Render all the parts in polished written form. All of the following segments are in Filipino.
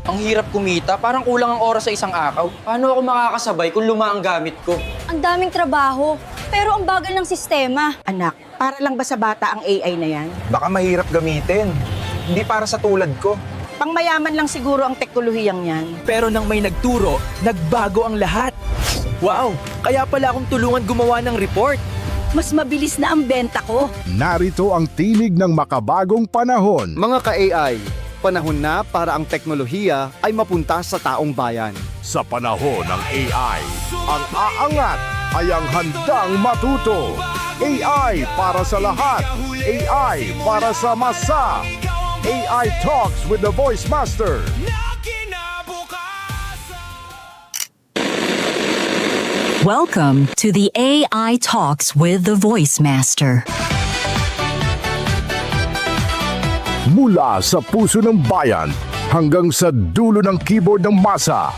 Ang hirap kumita, parang kulang ang oras sa isang akaw. Paano ako makakasabay kung luma ang gamit ko? Ang daming trabaho, pero ang bagal ng sistema. Anak, para lang ba sa bata ang AI na yan? Baka mahirap gamitin. Hindi para sa tulad ko. Pangmayaman lang siguro ang teknolohiyang yan. Pero nang may nagturo, nagbago ang lahat. Wow! Kaya pala akong tulungan gumawa ng report. Mas mabilis na ang benta ko. Narito ang tinig ng makabagong panahon. Mga ka-AI, panahon na para ang teknolohiya ay mapunta sa taong bayan. Sa panahon ng AI, ang aangat ay ang handang matuto. AI para sa lahat. AI para sa masa. AI Talks with the Voice Master. Welcome to the AI Talks with the Voice Master. Mula sa puso ng bayan hanggang sa dulo ng keyboard ng masa.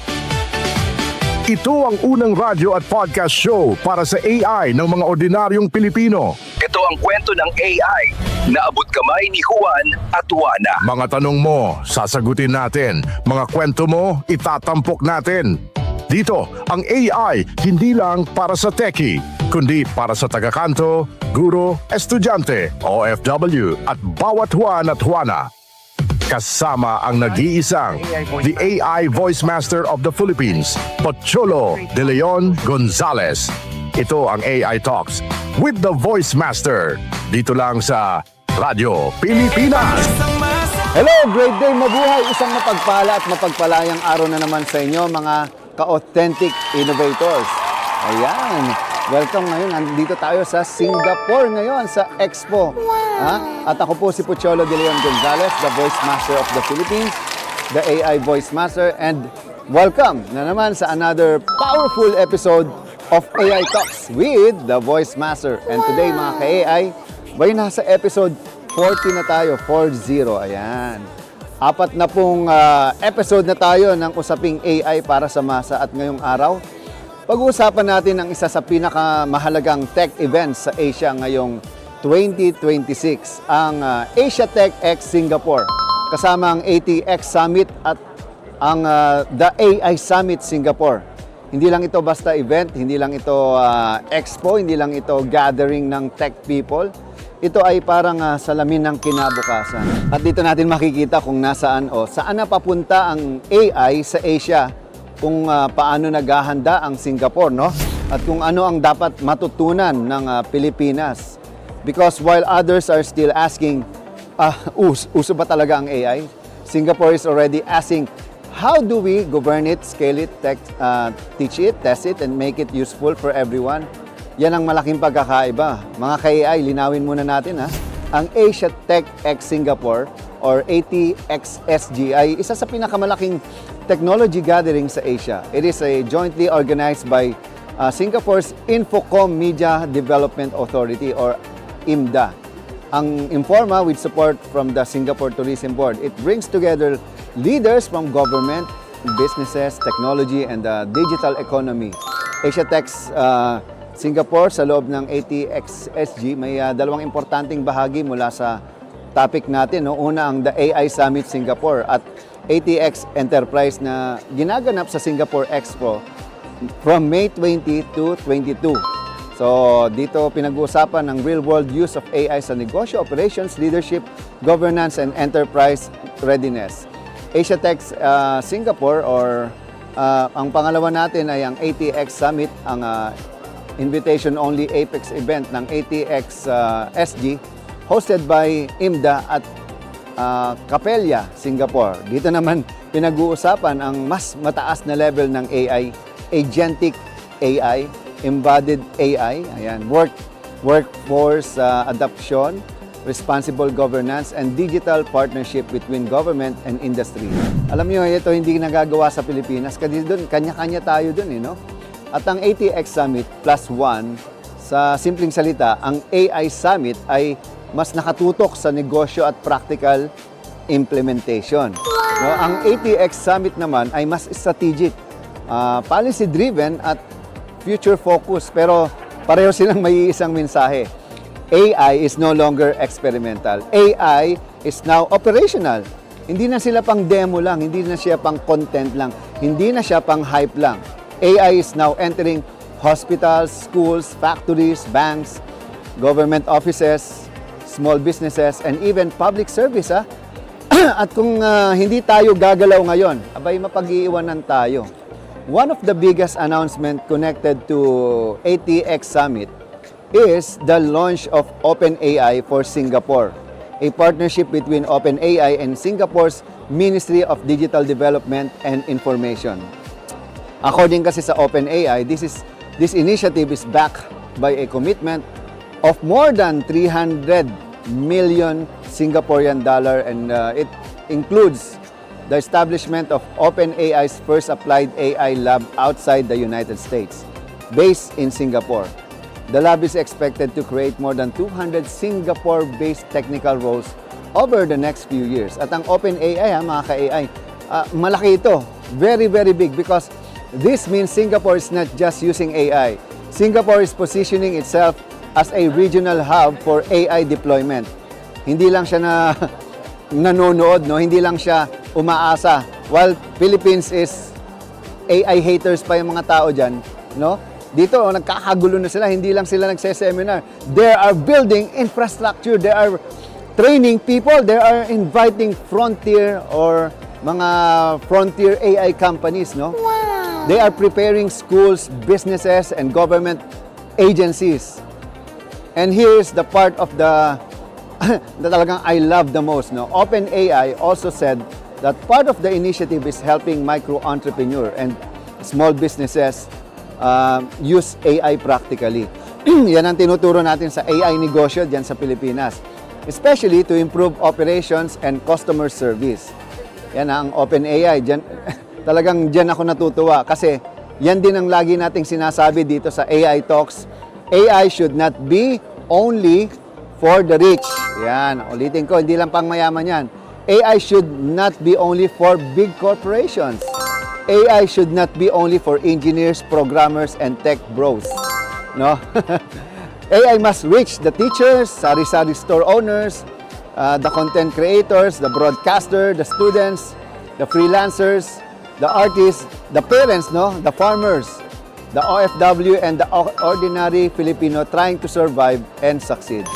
Ito ang unang radyo at podcast show para sa AI ng mga ordinaryong Pilipino. Ito ang kwento ng AI na abot kamay ni Juan at Juana. Mga tanong mo, sasagutin natin. Mga kwento mo, itatampok natin. Dito, ang AI hindi lang para sa techie, kundi para sa tagakanto, guro, estudyante, OFW at bawat Juan at Juana. Kasama ang nag-iisang the AI Voice Master of the Philippines, Pocholo de Leon Gonzalez. Ito ang AI Talks with the Voice Master. Dito lang sa Radyo Pilipinas. Hello, great day, mabuhay! Isang mapagpala at mapagpalayang araw na naman sa inyo, mga ka-authentic innovators. Ayan, welcome ngayon. Nandito tayo sa Singapore ngayon, sa Expo. At ako po si Pocholo de Leon Gonzalez, the Voice Master of the Philippines, the AI Voice Master, and welcome na naman sa another powerful episode of AI Talks with the Voice Master. And today, mga ka-AI, bay nasa episode 40 na tayo, 40. Ayan. Apat na pong episode na tayo ng usaping AI para sa masa, at ngayong araw, pag-uusapan natin ang isa sa pinakamahalagang tech events sa Asia ngayong 2026, ang Asia Tech X Singapore. Kasama ang ATX Summit at ang The AI Summit Singapore. Hindi lang ito basta event, hindi lang ito expo, hindi lang ito gathering ng tech people. Ito ay parang salamin ng kinabukasan. At dito natin makikita kung nasaan o saan na papunta ang AI sa Asia, kung paano naghahanda ang Singapore, no? At kung ano ang dapat matutunan ng Pilipinas. Because while others are still asking, uso ba talaga ang AI? Singapore is already asking, how do we govern it, scale it, teach it, test it, and make it useful for everyone? Yan ang malaking pagkakaiba. Mga ka-AI, linawin muna natin ha. Ang Asia Tech X Singapore or ATXSG ay isa sa pinakamalaking technology gathering sa Asia. It is a jointly organized by Singapore's Infocom Media Development Authority or IMDA. Ang Informa with support from the Singapore Tourism Board. It brings together leaders from government, businesses, technology, and the digital economy. Asia Tech Singapore sa loob ng ATXSG may dalawang importanteng bahagi mula sa topic natin. No? Una ang The AI Summit Singapore at ATX Enterprise na ginaganap sa Singapore Expo from May 20 to 22. So, dito pinag-uusapan ang real-world use of AI sa negosyo, operations, leadership, governance, and enterprise readiness. Asia Tech Singapore or ang pangalawa natin ay ang ATX Summit, ang invitation-only Apex event ng ATX SG hosted by IMDA at Capella, Singapore. Dito naman pinag-uusapan ang mas mataas na level ng AI, agentic AI, embodied AI, ayan, workforce adoption, responsible governance, and digital partnership between government and industry. Alam niyo, ito hindi nagagawa sa Pilipinas, kasi doon, kanya-kanya tayo doon, no? At ang ATX Summit plus one, sa simpleng salita, ang AI Summit ay mas nakatutok sa negosyo at practical implementation. No, ang ATX Summit naman ay mas strategic, policy-driven at future-focused, pero pareho silang may isang mensahe. AI is no longer experimental. AI is now operational. Hindi na sila pang demo lang, hindi na siya pang content lang, hindi na siya pang hype lang. AI is now entering hospitals, schools, factories, banks, government offices, small businesses, and even public service. At kung hindi tayo gagalaw ngayon, abay mapag-iiwanan tayo. One of the biggest announcement connected to ATX Summit is the launch of OpenAI for Singapore, a partnership between OpenAI and Singapore's Ministry of Digital Development and Information. According kasi sa OpenAI, this initiative is backed by a commitment of more than 300 million Singaporean dollar, and it includes the establishment of OpenAI's first applied AI lab outside the United States, based in Singapore. The lab is expected to create more than 200 Singapore-based technical roles over the next few years. At ang OpenAI, mga ka-AI, malaki ito. Very, very big, because this means Singapore is not just using AI. Singapore is positioning itself as a regional hub for AI deployment. Hindi lang siya nanonood, no? Hindi lang siya umaasa. While Philippines is AI haters pa yung mga tao dyan, no? Dito, nagkakagulo na sila. Hindi lang sila nagse-seminar. They are building infrastructure. They are training people. They are inviting frontier or mga frontier AI companies, no? Wow. They are preparing schools, businesses, and government agencies. And here's the part of the that talagang I love the most, no? OpenAI also said that part of the initiative is helping micro-entrepreneur and small businesses use AI practically. Yan ang tinuturo natin sa AI negosyo dyan sa Pilipinas. Especially to improve operations and customer service. Yan ang OpenAI. Talagang dyan ako natutuwa kasi yan din ang lagi nating sinasabi dito sa AI Talks. AI should not be only for the rich. Yan, ulitin ko, hindi lang pang mayaman yan. AI should not be only for big corporations. AI should not be only for engineers, programmers, and tech bros. No? AI must reach the teachers, sari-sari store owners, the content creators, the broadcaster, the students, the freelancers, the artists, the parents, no? The farmers, the OFW, and the ordinary Filipino trying to survive and succeed.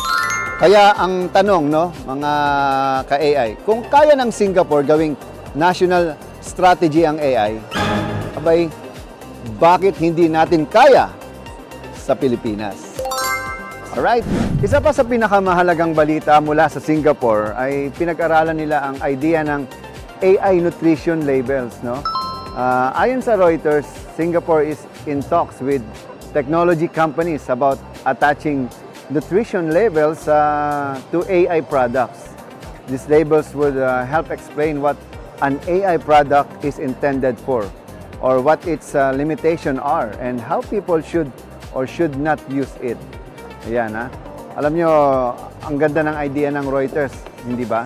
Kaya ang tanong, no, mga ka-AI, kung kaya ng Singapore gawing national strategy ang AI, abay, bakit hindi natin kaya sa Pilipinas? Alright, isa pa sa pinakamahalagang balita mula sa Singapore ay pinag-aralan nila ang idea ng AI nutrition labels, no? Ayon sa Reuters, Singapore is in talks with technology companies about attaching nutrition labels to AI products. These labels would help explain what an AI product is intended for, or what its limitation are, and how people should or should not use it. Ayan, ha? Alam nyo, ang ganda ng idea ng Reuters, hindi ba?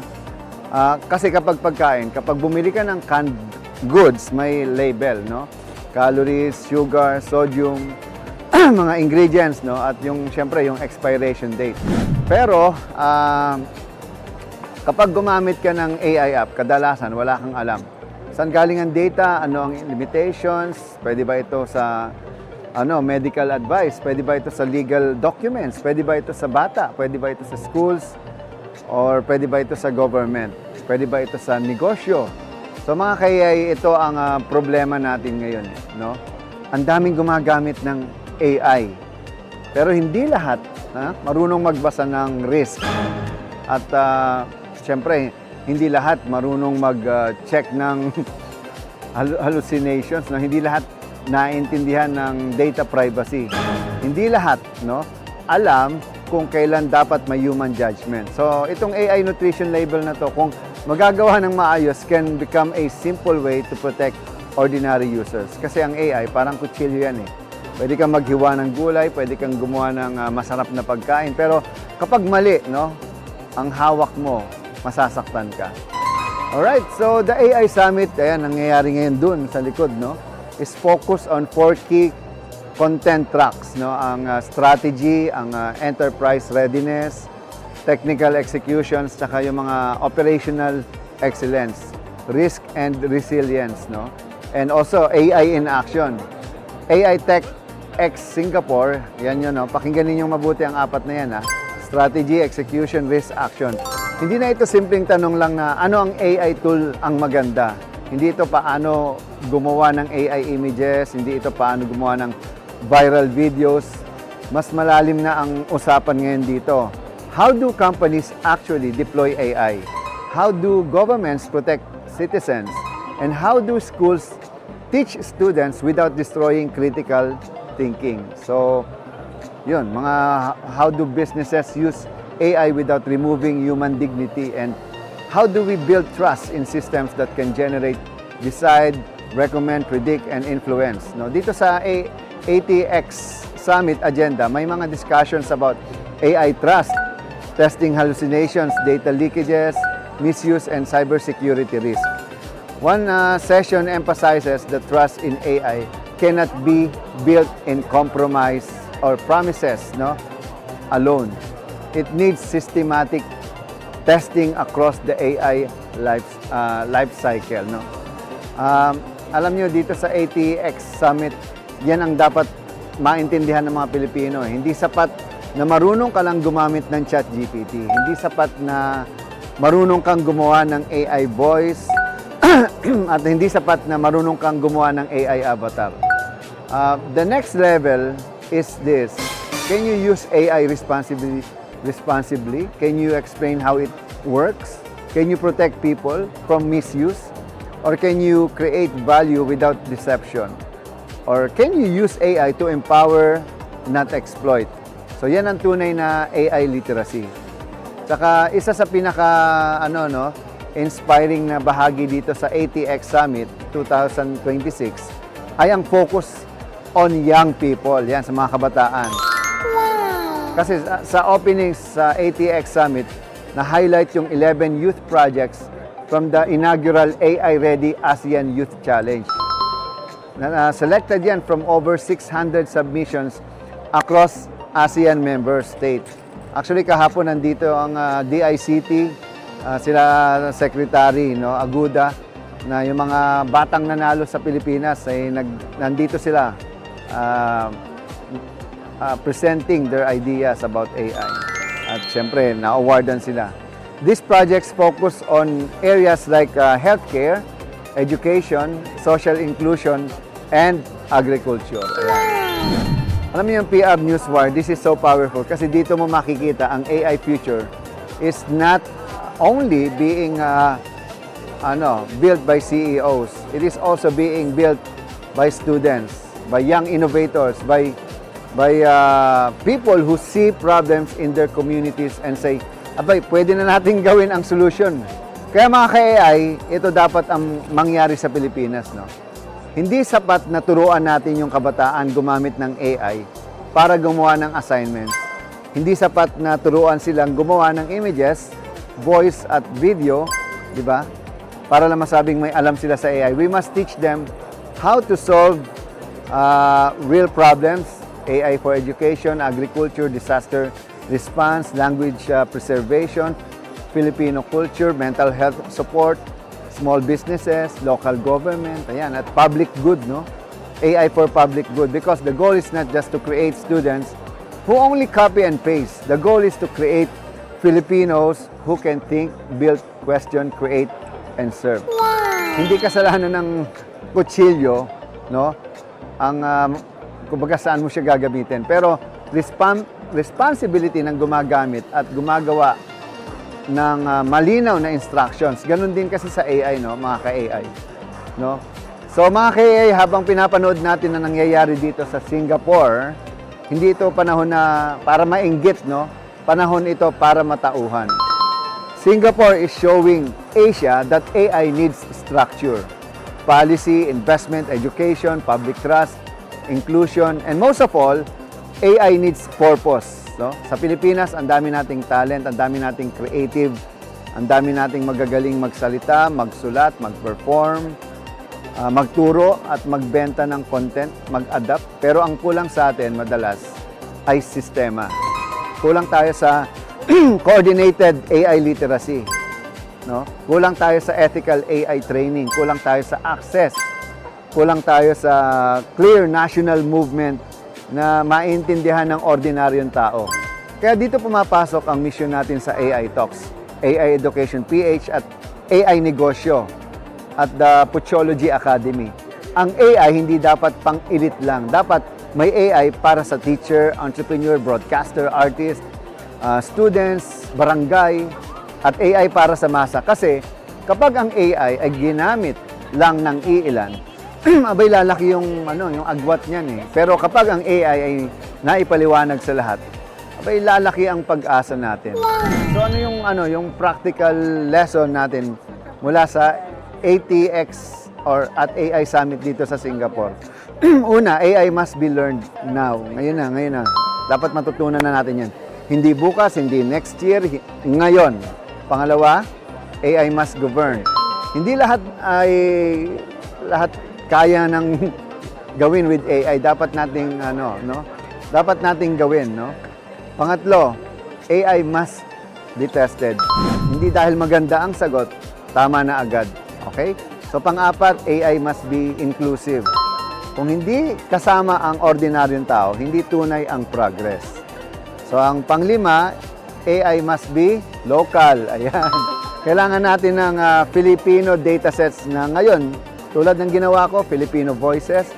Kasi kapag pagkain, kapag bumili ka ng canned goods, may label, no? Calories, sugar, sodium, mga ingredients, no? At yung, syempre, yung expiration date. Pero, kapag gumamit ka ng AI app, kadalasan wala kang alam. Saan galing ang data? Ano ang limitations? Pwede ba ito sa medical advice? Pwede ba ito sa legal documents? Pwede ba ito sa bata? Pwede ba ito sa schools? Or pwede ba ito sa government? Pwede ba ito sa negosyo? So mga kaya ito ang problema natin ngayon, no? Ang daming gumagamit ng AI. Pero hindi lahat marunong magbasa ng risk. At siyempre, hindi lahat marunong mag-check ng hallucinations, no? Hindi lahat naiintindihan ng data privacy. Hindi lahat, no, alam kung kailan dapat may human judgment. So, itong AI nutrition label na to, kung magagawa ng maayos, can become a simple way to protect ordinary users. Kasi ang AI, parang kutsilyo yan eh. Pwede kang maghiwa ng gulay, pwede kang gumawa ng masarap na pagkain, pero kapag mali, no, ang hawak mo, masasaktan ka. Alright, so the AI Summit, ayan, nangyayari ngayon dun sa likod, no, is focused on 4 key content tracks, no, ang strategy, ang enterprise readiness, technical executions, saka yung mga operational excellence, risk and resilience, no? And also AI in action. AI Tech X Singapore, yan yun, no? Pakinggan ninyong mabuti ang apat na yan, ha? Strategy, execution, risk, action. Hindi na ito simpleng tanong lang na ano ang AI tool ang maganda. Hindi ito paano gumawa ng AI images, hindi ito paano gumawa ng viral videos. Mas malalim na ang usapan ngayon dito. How do companies actually deploy AI? How do governments protect citizens? And how do schools teach students without destroying critical thinking? So, yun, mga how do businesses use AI without removing human dignity? And how do we build trust in systems that can generate, decide, recommend, predict, and influence? No, dito sa ATX Summit agenda, may mga discussions about AI trust, testing hallucinations, data leakages, misuse, and cybersecurity risk. One session emphasizes that trust in AI cannot be built in compromise or promises, no, alone. It needs systematic testing across the AI life cycle, no. Alam nyo, dito sa ATX Summit, yan ang dapat maintindihan ng mga Pilipino. Hindi sapat na marunong ka lang gumamit ng ChatGPT. Hindi sapat na marunong kang gumawa ng AI voice at hindi sapat na marunong kang gumawa ng AI avatar. The next level is this. Can you use AI responsibly? Can you explain how it works? Can you protect people from misuse? Or can you create value without deception? Or can you use AI to empower, not exploit? So yan ang tunay na AI literacy. Saka isa sa pinaka inspiring na bahagi dito sa ATX Summit 2026 ay ang focus on young people, yan sa mga kabataan. Kasi sa openings sa ATX Summit, na-highlight yung 11 youth projects from the inaugural AI Ready ASEAN Youth Challenge. Selected yan from over 600 submissions across ASEAN member states. Actually, kahapon nandito ang DICT, sila Secretary Aguda, na yung mga batang nanalo sa Pilipinas ay nandito sila presenting their ideas about AI. At syempre, na-awardan sila. These projects focus on areas like healthcare, education, social inclusion, and agriculture. Ayan. Alam mo yung PR Newswire, this is so powerful kasi dito mo makikita ang AI future is not only being built by CEOs. It is also being built by students, by young innovators, by people who see problems in their communities and say, abay, pwede na natin gawin ang solution. Kaya mga ka-AI, ito dapat ang mangyari sa Pilipinas, no? Hindi sapat na turuan natin yung kabataan gumamit ng AI para gumawa ng assignments. Hindi sapat na turuan silang gumawa ng images, voice at video, di ba? Para lang masabing may alam sila sa AI. We must teach them how to solve real problems, AI for education, agriculture, disaster response, language preservation, Filipino culture, mental health support, small businesses, local government, ayan, at public good, no? AI for public good, because the goal is not just to create students who only copy and paste. The goal is to create Filipinos who can think, build, question, create, and serve. Wow! Hindi kasalanan ng kutsilyo, no? Ang, kumbaga saan mo siya gagamitin. Pero responsibility ng gumagamit at gumagawa ng malinaw na instructions. Ganun din kasi sa AI, no, mga ka-AI, no? So mga ka-AI, habang pinapanood natin na nangyayari dito sa Singapore, hindi ito panahon na para mainggit, no? Panahon ito para matauhan. Singapore is showing Asia that AI needs structure, policy, investment, education, public trust, inclusion, and most of all, AI needs purpose. No? Sa Pilipinas, ang dami nating talent, ang dami nating creative, ang dami nating magagaling magsalita, magsulat, mag-perform, magturo at magbenta ng content, mag-adapt. Pero ang kulang sa atin madalas ay sistema. Kulang tayo sa coordinated AI literacy. no? Kulang tayo sa ethical AI training, kulang tayo sa access, kulang tayo sa clear national movement na maintindihan ng ordinaryong tao. Kaya dito pumapasok ang mission natin sa AI Talks, AI Education PH at AI Negosyo at the Puchology Academy. Ang AI hindi dapat pang-elite lang. Dapat may AI para sa teacher, entrepreneur, broadcaster, artist, students, barangay, at AI para sa masa. Kasi kapag ang AI ay ginamit lang ng iilan, abay lalaki yung agwat niyan eh. Pero kapag ang AI ay naipaliwanag sa lahat, abay lalaki ang pag-asa natin. So yung practical lesson natin mula sa ATX or at AI Summit dito sa Singapore. Una, AI must be learned now. Ngayon na. Dapat matutunan na natin yan. Hindi bukas, hindi next year, ngayon. Pangalawa, AI must govern. Hindi lahat kaya ng gawin with AI. Dapat nating Dapat nating gawin, no? Pangatlo, AI must be tested. Hindi dahil maganda ang sagot, tama na agad. Okay? So pang-apat, AI must be inclusive. Kung hindi kasama ang ordinaryong tao, hindi tunay ang progress. So ang panglima, AI must be local. Ayan. Kailangan natin ng Filipino datasets na ngayon, tulad ng ginawa ko, Filipino voices,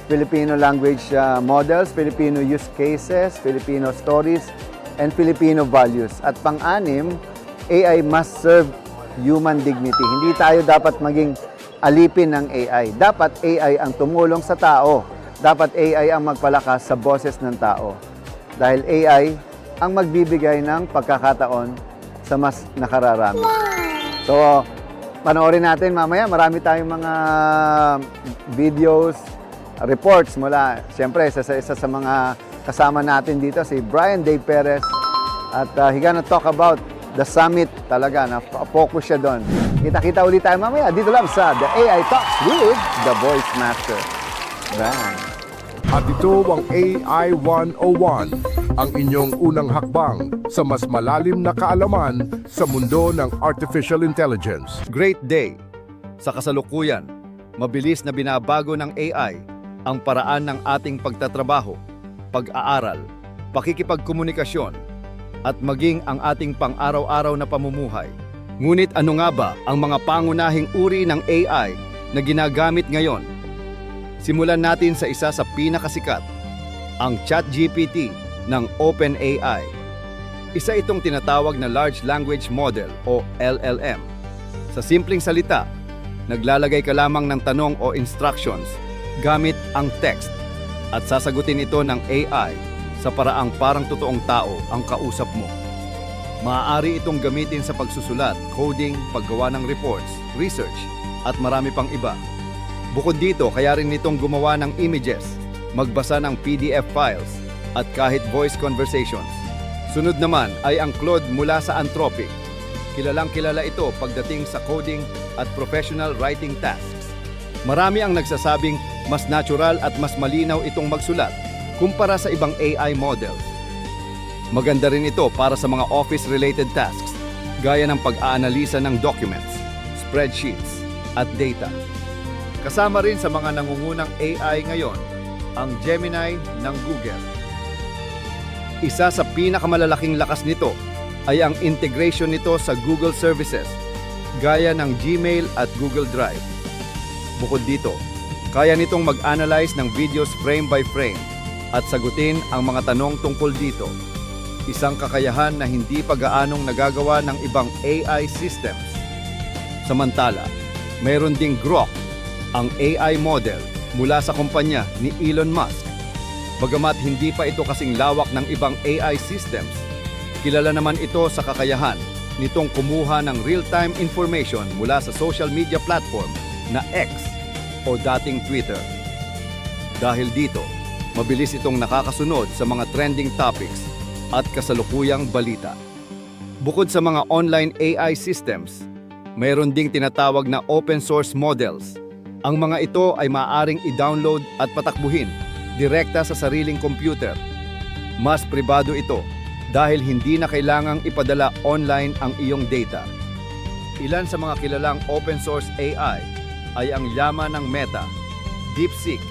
Filipino language models, Filipino use cases, Filipino stories, and Filipino values. At pang-anim, AI must serve human dignity. Hindi tayo dapat maging alipin ng AI. Dapat AI ang tumulong sa tao. Dapat AI ang magpalakas sa boses ng tao. Dahil AI ang magbibigay ng pagkakataon sa mas nakararami. So, panoorin natin mamaya. Marami tayong mga videos, reports mula, siyempre, isa sa mga kasama natin dito, si Brian Dave Perez. At he gonna talk about the summit talaga, na focus siya doon. Kita-kita ulit tayo mamaya dito lang sa The AI Talks with The Voice Master. Bye! At ito ang AI 101, ang inyong unang hakbang sa mas malalim na kaalaman sa mundo ng Artificial Intelligence. Great day! Sa kasalukuyan, mabilis na binabago ng AI ang paraan ng ating pagtatrabaho, pag-aaral, pakikipagkomunikasyon, at maging ang ating pang-araw-araw na pamumuhay. Ngunit ano nga ba ang mga pangunahing uri ng AI na ginagamit ngayon? Simulan natin sa isa sa pinakasikat, ang ChatGPT ng OpenAI. Isa itong tinatawag na Large Language Model o LLM. Sa simpleng salita, naglalagay ka lamang ng tanong o instructions gamit ang text at sasagutin ito ng AI sa paraang parang totoong tao ang kausap mo. Maaari itong gamitin sa pagsusulat, coding, paggawa ng reports, research, at marami pang iba. Bukod dito, kaya rin nitong gumawa ng images, magbasa ng PDF files, at kahit voice conversations. Sunod naman ay ang Claude mula sa Anthropic. Kilalang-kilala ito pagdating sa coding at professional writing tasks. Marami ang nagsasabing mas natural at mas malinaw itong magsulat kumpara sa ibang AI models. Maganda rin ito para sa mga office-related tasks, gaya ng pag-aanalisa ng documents, spreadsheets, at data. Kasama rin sa mga nangungunang AI ngayon, ang Gemini ng Google. Isa sa pinakamalalaking lakas nito ay ang integration nito sa Google Services, gaya ng Gmail at Google Drive. Bukod dito, kaya nitong mag-analyze ng videos frame by frame at sagutin ang mga tanong tungkol dito. Isang kakayahan na hindi pa gaanong nagagawa ng ibang AI systems. Samantala, mayroon ding Grok, ang AI model mula sa kumpanya ni Elon Musk. Bagamat hindi pa ito kasing lawak ng ibang AI systems, kilala naman ito sa kakayahan nitong kumuha ng real-time information mula sa social media platform na X o dating Twitter. Dahil dito, mabilis itong nakakasunod sa mga trending topics at kasalukuyang balita. Bukod sa mga online AI systems, mayroon ding tinatawag na open source models. Ang mga ito ay maaaring i-download at patakbuhin direkta sa sariling computer. Mas pribado ito dahil hindi na kailangang ipadala online ang iyong data. Ilan sa mga kilalang open source AI ay ang Llama ng Meta, DeepSeek,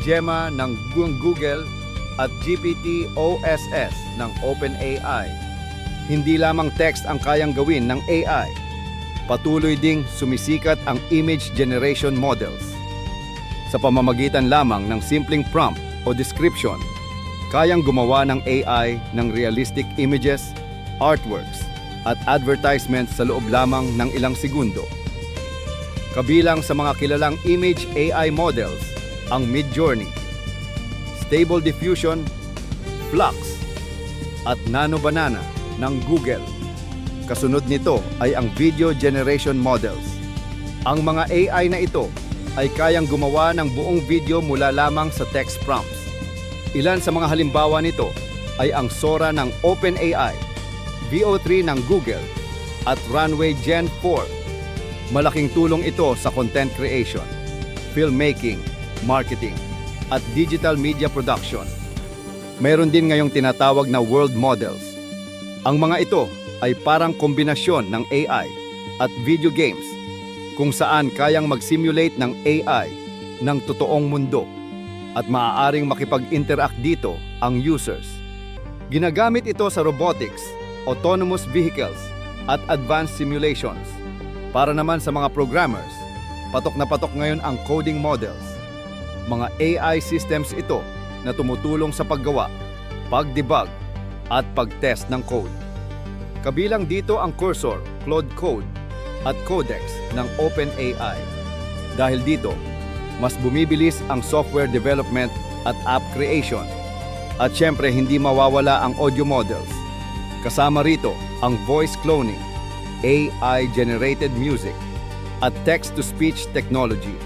Gemma ng Google at GPT-OSS ng OpenAI. Hindi lamang text ang kayang gawin ng AI. Patuloy ding sumisikat ang image generation models. Sa pamamagitan lamang ng simpleng prompt o description, kayang gumawa ng AI ng realistic images, artworks, at advertisements sa loob lamang ng ilang segundo. Kabilang sa mga kilalang image AI models, ang Midjourney, Stable Diffusion, Flux, at Nano Banana ng Google. Kasunod nito ay ang video generation models. Ang mga AI na ito ay kayang gumawa ng buong video mula lamang sa text prompts. Ilan sa mga halimbawa nito ay ang Sora ng OpenAI, VO3 ng Google, at Runway Gen 4. Malaking tulong ito sa content creation, filmmaking, marketing, at digital media production. Mayroon din ngayong tinatawag na world models. Ang mga ito ay parang kombinasyon ng AI at video games kung saan kayang mag-simulate ng AI ng totoong mundo at maaaring makipag-interact dito ang users. Ginagamit ito sa robotics, autonomous vehicles, at advanced simulations. Para naman sa mga programmers, patok na patok ngayon ang coding models. Mga AI systems ito na tumutulong sa paggawa, pag-debug, at pag-test ng code. Kabilang dito ang Cursor, Claude Code, at Codex ng OpenAI. Dahil dito, mas bumibilis ang software development at app creation. At syempre, hindi mawawala ang audio models. Kasama rito ang voice cloning, AI-generated music, at text-to-speech technology.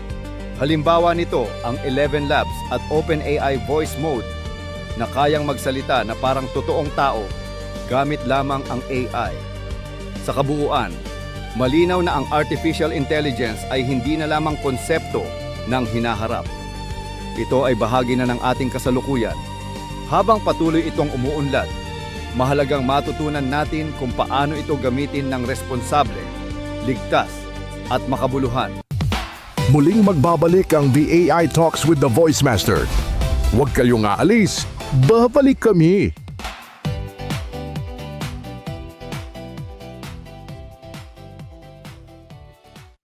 Halimbawa nito ang 11 Labs at OpenAI Voice Mode na kayang magsalita na parang totoong tao gamit lamang ang AI. Sa kabuuan, malinaw na ang artificial intelligence ay hindi na lamang konsepto ng hinaharap. Ito ay bahagi na ng ating kasalukuyan. Habang patuloy itong umuunlad, mahalagang matutunan natin kung paano ito gamitin ng responsable, ligtas, at makabuluhan. Muling magbabalik ang The AI Talks with the Voice Master. Huwag kayong aalis, babalik kami.